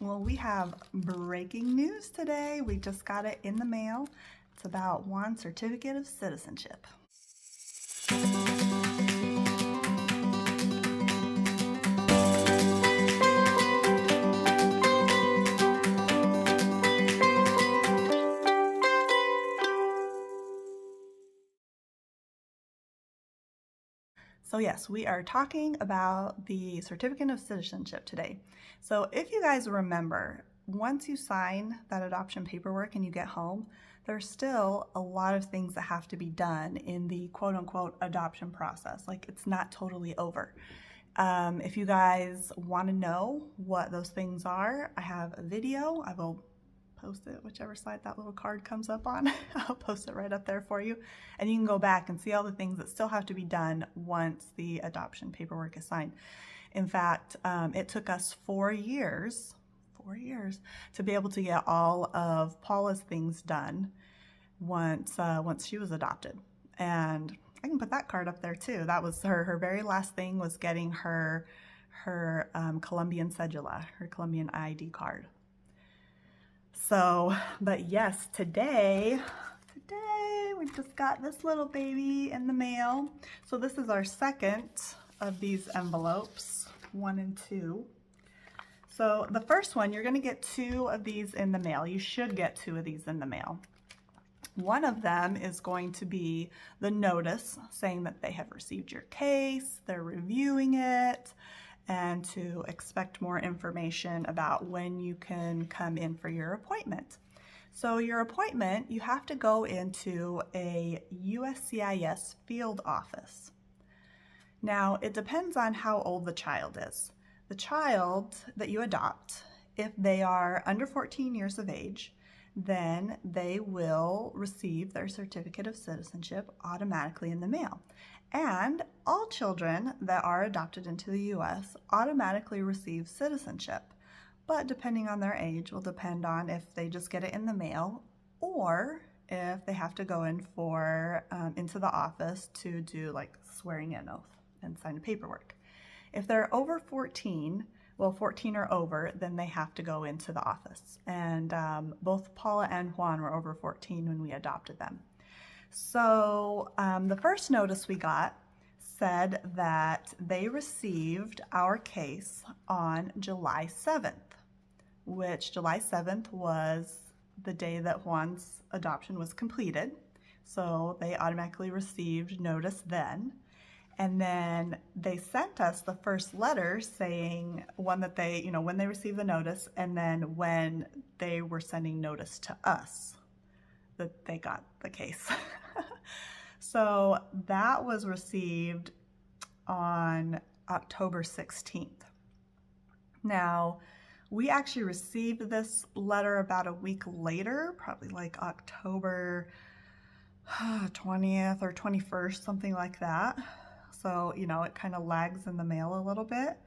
Well, we have breaking news today. We just got it in the mail. It's about Juan's certificate of citizenship. So yes, we are talking about the certificate of citizenship today. So if you guys remember, once you sign that adoption paperwork and you get home, there's still a lot of things that have to be done in the quote-unquote adoption process. Like, it's not totally over. If you guys want to know what those things are, I have a video. I will post it whichever side that little card comes up on. I'll post it right up there for you, and you can go back and see all the things that still have to be done once the adoption paperwork is signed. In fact, it took us 4 years to be able to get all of Paula's things done once she was adopted. And I can put that card up there too. That was her very last thing, was getting her Colombian cedula, her Colombian ID card. So, but yes, today we just got this little baby in the mail. So this is our second of these envelopes, 1 and 2. So the first one, you're gonna get 2 of these in the mail. You should get 2 of these in the mail. One of them is going to be the notice saying that they have received your case, they're reviewing it, and to expect more information about when you can come in for your appointment. So your appointment, you have to go into a USCIS field office. Now, it depends on how old the child is. The child that you adopt, if they are under 14 years of age, then they will receive their certificate of citizenship automatically in the mail. And all children that are adopted into the U.S. automatically receive citizenship, but depending on their age will depend on if they just get it in the mail or if they have to go in for into the office to do like swearing in oath and sign the paperwork. If they're over 14, well, 14 or over, then they have to go into the office. And both Paula and Juan were over 14 when we adopted them. So the first notice we got said that they received our case on July 7th, which July 7th was the day that Juan's adoption was completed. So they automatically received notice then. And then they sent us the first letter saying when they received the notice, and then when they were sending notice to us that they got the case. So that was received on October 16th. Now, we actually received this letter about a week later, probably like October 20th or 21st, something like that. So, it kind of lags in the mail a little bit.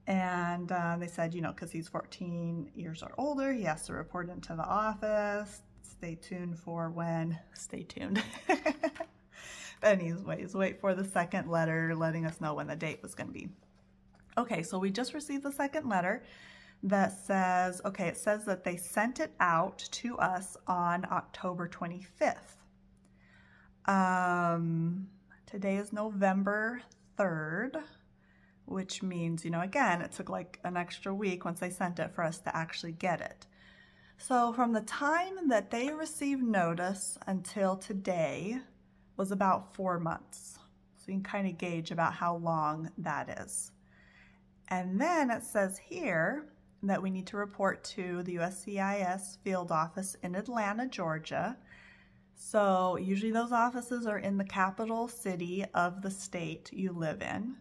And they said, because he's 14 years or older, he has to report into the office. Stay tuned for when. Stay tuned. Anyways, wait for the second letter letting us know when the date was going to be. Okay, so we just received the second letter that says, it says that they sent it out to us on October 25th. Today is November 3rd, which means, again, it took like an extra week once they sent it for us to actually get it. So from the time that they received notice until today was about 4 months. So you can kind of gauge about how long that is. And then it says here that we need to report to the USCIS field office in Atlanta, Georgia. So usually those offices are in the capital city of the state you live in.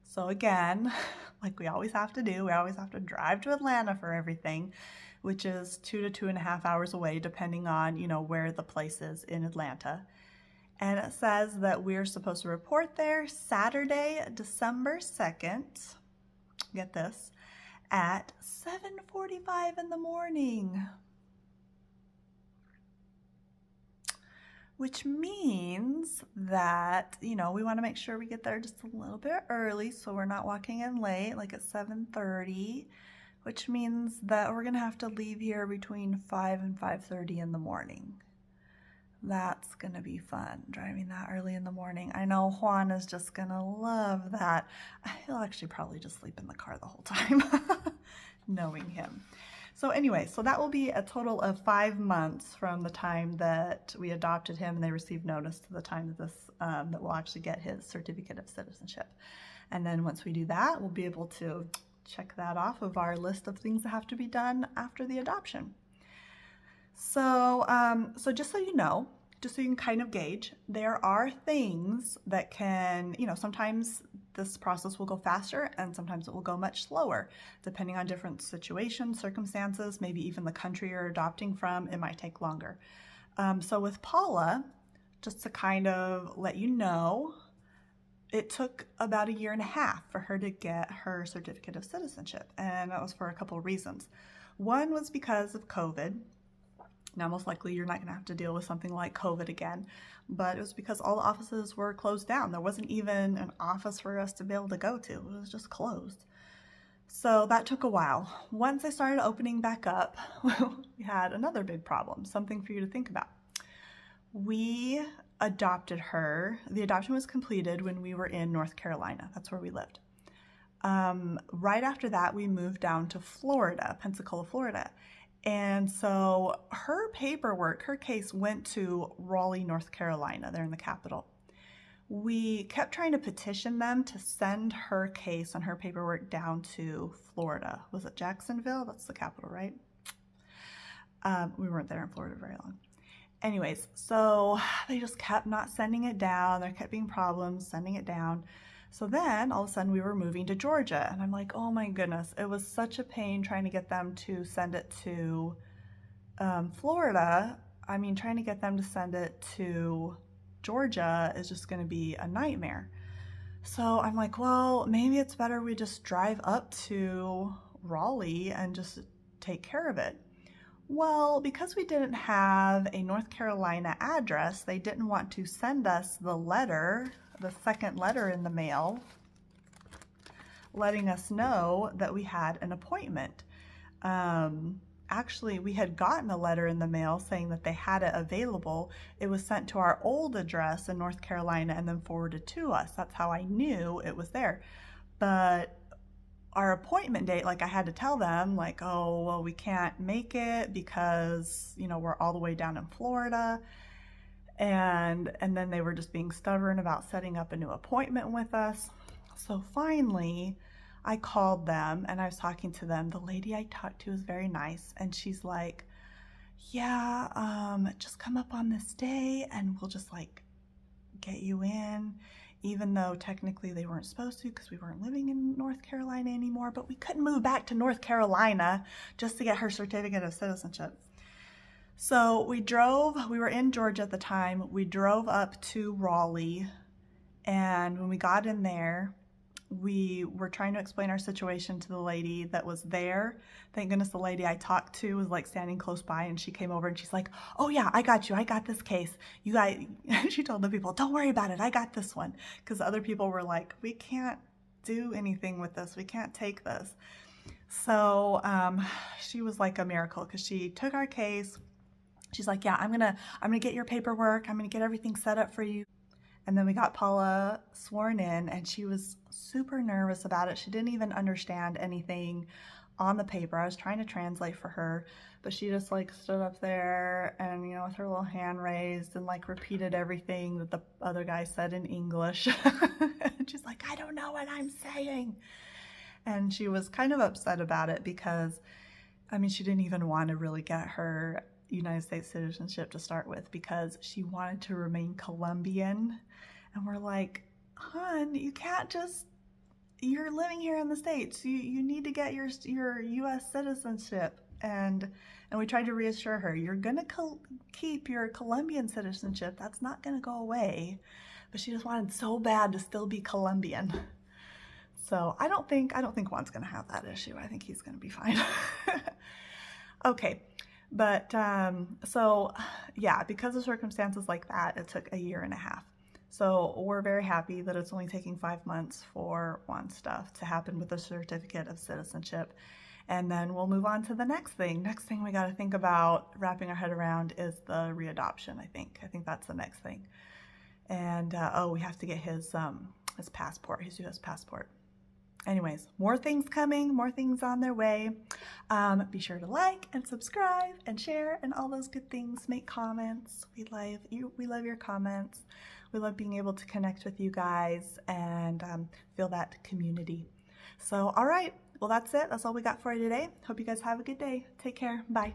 So again, like we always have to do, we always have to drive to Atlanta for everything, which is 2 to 2.5 hours away, depending on, where the place is in Atlanta. And it says that we're supposed to report there Saturday, December 2nd, get this, at 7:45 in the morning. Which means that, we want to make sure we get there just a little bit early so we're not walking in late, like at 7:30. which means that we're gonna have to leave here between 5 and 5:30 in the morning. That's gonna be fun, driving that early in the morning. I know Juan is just gonna love that. He'll actually probably just sleep in the car the whole time, knowing him. So anyway, so that will be a total of 5 months from the time that we adopted him and they received notice to the time that that we'll actually get his certificate of citizenship. And then once we do that, we'll be able to check that off of our list of things that have to be done after the adoption. So, so just so you know, just so you can kind of gauge, there are things that can, sometimes this process will go faster and sometimes it will go much slower, depending on different situations, circumstances, maybe even the country you're adopting from, it might take longer. So with Paula, just to kind of let you know, it took about 1.5 years for her to get her certificate of citizenship, and that was for a couple of reasons. One was because of COVID. Now, most likely you're not going to have to deal with something like COVID again, but it was because all the offices were closed down. There wasn't even an office for us to be able to go to. It was just closed. So that took a while. Once they started opening back up, we had another big problem, something for you to think about. We adopted her. The adoption was completed when we were in North Carolina. That's where we lived. Right after that, we moved down to Florida, Pensacola, Florida. And so her paperwork, her case went to Raleigh, North Carolina. They're in the capital. We kept trying to petition them to send her case and her paperwork down to Florida. Was it Jacksonville? That's the capital, right? We weren't there in Florida very long. Anyways, so they just kept not sending it down. There kept being problems sending it down. So then all of a sudden we were moving to Georgia, and I'm like, oh my goodness, it was such a pain trying to get them to send it to Florida. I mean, trying to get them to send it to Georgia is just going to be a nightmare. So I'm like, well, maybe it's better we just drive up to Raleigh and just take care of it. Well, because we didn't have a North Carolina address, they didn't want to send us the letter, the second letter in the mail, letting us know that we had an appointment. Actually, we had gotten a letter in the mail saying that they had it available. It was sent to our old address in North Carolina and then forwarded to us. That's how I knew it was there. But our appointment date, like I had to tell them, like, oh, well, we can't make it because, we're all the way down in Florida. And then they were just being stubborn about setting up a new appointment with us. So finally, I called them and I was talking to them. The lady I talked to was very nice. And she's like, yeah, just come up on this day and we'll just get you in. Even though technically they weren't supposed to because we weren't living in North Carolina anymore, but we couldn't move back to North Carolina just to get her certificate of citizenship. So we were in Georgia at the time, we drove up to Raleigh, and when we got in there, we were trying to explain our situation to the lady that was there. Thank goodness the lady I talked to was standing close by, and she came over and she's like, oh yeah, I got you. I got this case. You guys, she told the people, don't worry about it. I got this one. Because other people were like, we can't do anything with this. We can't take this. So she was like a miracle because she took our case. She's like, yeah, I'm gonna get your paperwork. I'm gonna get everything set up for you. And then we got Paula sworn in, and she was super nervous about it. She didn't even understand anything on the paper. I was trying to translate for her, but she just stood up there and, with her little hand raised and repeated everything that the other guy said in English. And she's like, I don't know what I'm saying. And she was kind of upset about it because, she didn't even want to really get her United States citizenship to start with because she wanted to remain Colombian. And we're like, hon, you can't just, you're living here in the States. You need to get your U.S. citizenship. And we tried to reassure her, you're going to keep your Colombian citizenship. That's not going to go away. But she just wanted so bad to still be Colombian. So I don't think Juan's going to have that issue. I think he's going to be fine. Okay. But, so yeah, because of circumstances like that, it took 1.5 years. So we're very happy that it's only taking 5 months for Juan's stuff to happen with the certificate of citizenship. And then we'll move on to the next thing. Next thing we got to think about wrapping our head around is the readoption, I think. I think that's the next thing. And, oh, we have to get his passport, his U.S. passport. Anyways, more things coming, more things on their way. Be sure to like and subscribe and share and all those good things. Make comments. We love your comments. We love being able to connect with you guys and feel that community. So, all right. Well, that's it. That's all we got for you today. Hope you guys have a good day. Take care. Bye.